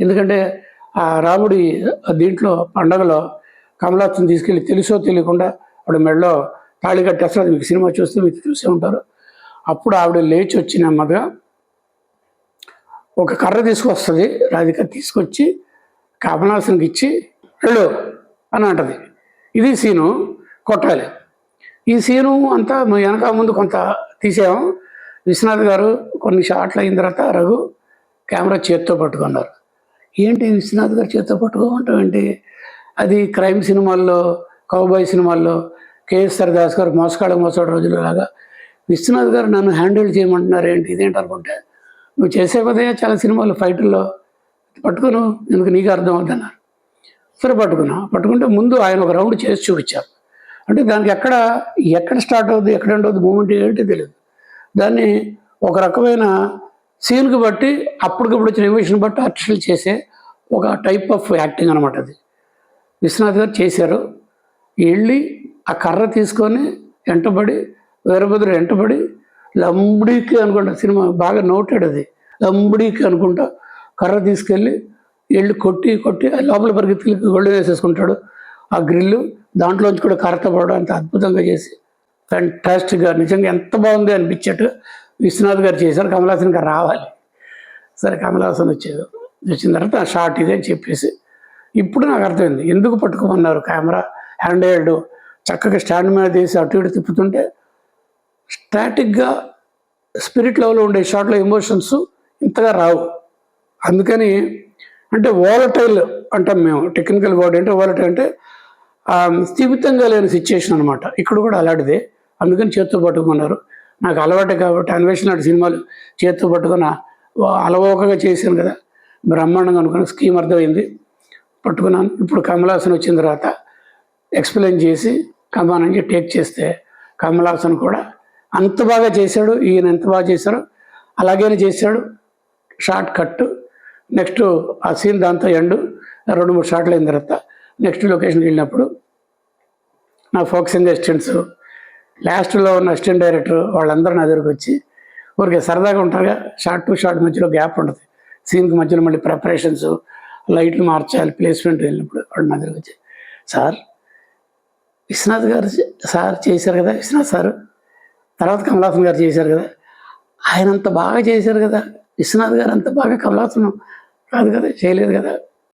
ఎందుకంటే ఆ రాముడి దీంట్లో పండగలో కమలాసన్ తీసుకెళ్ళి తెలుసో తెలియకుండా ఆవిడ మెడలో తాళి కట్టేస్తారు. అది మీకు సినిమా చూస్తే మీకు చూసే ఉంటారు. అప్పుడు ఆవిడ లేచి వచ్చి నెమ్మదిగా ఒక కర్ర తీసుకొస్తుంది. రాధిక తీసుకొచ్చి కమలాసన్కి ఇచ్చి వెళ్ళు అని అంటది. ఇది సీను, కొట్టాలి. ఈ సీను అంతా వెనక ముందు కొంత తీసాము. విశ్వనాథ్ గారు కొన్ని షాట్లు అయిన తర్వాత రఘు కెమెరా చేత్తో పట్టుకున్నారు. ఏంటి విశ్వనాథ్ గారు చేత్తో పట్టుకోమంటాం ఏంటి? అది క్రైమ్ సినిమాల్లో, కౌబాయ్ సినిమాల్లో కేఎస్ఆర్ దాస్ గారు మోసగాడు రోజులలాగా విశ్వనాథ్ గారు నన్ను హ్యాండిల్ చేయమంటున్నారు ఏంటి ఇదేంటి అనుకుంటే, నువ్వు చేసే పదే చాలా సినిమాలు ఫైటుల్లో పట్టుకును, ఎందుకు నీకు అర్థం అవుతున్నారు. సరే పట్టుకుంటే ముందు ఆయన ఒక రౌండ్ చేసి చూపించారు. అంటే దానికి ఎక్కడ స్టార్ట్ అవుతుంది, ఎక్కడ ఉండవుతుంది, మూమెంట్ ఏంటి తెలియదు. దాన్ని ఒక రకమైన సీన్కి బట్టి అప్పటికప్పుడు వచ్చిన ఎమోషన్ బట్టి ఆర్టిస్టులు చేసే ఒక టైప్ ఆఫ్ యాక్టింగ్ అనమాట. అది విశ్వనాథ్ గారు చేశారు. వెళ్ళి ఆ కర్ర తీసుకొని వెంటబడి వీరభద్రుడు వెంటబడి లంబడికి అనుకుంటా, సినిమా బాగా నోటెడ్ అది, లంబడికి అనుకుంటా కర్ర తీసుకెళ్ళి వెళ్ళి కొట్టి లోపల పరిగెత్తులకి గొళ్ళు వేసేసుకుంటాడు. ఆ గ్రిల్లు దాంట్లోంచి కూడా కర్రతో పడడం అంత అద్భుతంగా చేసి ఫ్యాంటాస్టిక్గా నిజంగా ఎంత బాగుంది అనిపించేట్టు విశ్వనాథ్ గారు చేశారు. కమలాసన్ గారు రావాలి. సరే కమలాసన్ వచ్చిన తర్వాత ఆ షార్ట్ ఇదే అని చెప్పేసి ఇప్పుడు నాకు అర్థమైంది ఎందుకు పట్టుకోమన్నారు. కెమెరా హ్యాండ్ హెల్డ్ చక్కగా స్టాండ్ మీద తీసి అటు ఇటు తిప్పుతుంటే స్టాటిక్గా స్పిరిట్ లెవెల్లో ఉండే షార్ట్లో ఎమోషన్స్ ఇంతగా రావు. అందుకని అంటే వోలటైల్ అంటాం మేము, టెక్నికల్ వర్డ్ అంటే వోలటైల్ అంటే స్థిమితంగా లేని సిచ్యుయేషన్ అనమాట. ఇక్కడ కూడా అలాంటిదే. అందుకని చేత్తో పట్టుకున్నారు. నాకు అలవాటే కాబట్టి అన్వేషణ నాటి సినిమాలు చేత్తో పట్టుకున్న అలవోకగా చేశాను కదా, బ్రహ్మాండంగా అనుకున్న స్కీమ్ అర్థమైంది, పట్టుకున్నాను. ఇప్పుడు కమలాసన్ వచ్చిన తర్వాత ఎక్స్ప్లెయిన్ చేసి కమాన్ అని టేక్ చేస్తే కమలాసన్ కూడా అంత బాగా చేశాడు. ఈయన ఎంత బాగా చేశారో అలాగే చేశాడు. షార్ట్ కట్ నెక్స్ట్ ఆ సీన్ దాంతో ఎండు 2-3 షాట్లు అయిన తర్వాత నెక్స్ట్ లొకేషన్కి వెళ్ళినప్పుడు నా ఫోకసింగ్ అసిస్టెంట్స్, లాస్ట్లో ఉన్న అసిస్టెంట్ డైరెక్టర్ వాళ్ళందరూ నా దగ్గరకు వచ్చి ఊరికే సరదాగా ఉంటారుగా, షార్ట్ టు షార్ట్ మధ్యలో గ్యాప్ ఉంటుంది, సీన్కి మధ్యలో మళ్ళీ ప్రిపరేషన్స్, లైట్లు మార్చాలి, ప్లేస్మెంట్ వెళ్ళినప్పుడు వాళ్ళు నా దగ్గరకు వచ్చి, సార్ విశ్వనాథ్ గారు సార్ చేశారు కదా, విశ్వనాథ్ సార్ తర్వాత కమలాసన్ గారు చేశారు కదా, ఆయన అంత బాగా చేశారు కదా, విశ్వనాథ్ గారు అంత బాగా కమలాసన్ కాదు కదా, చేయలేదు కదా,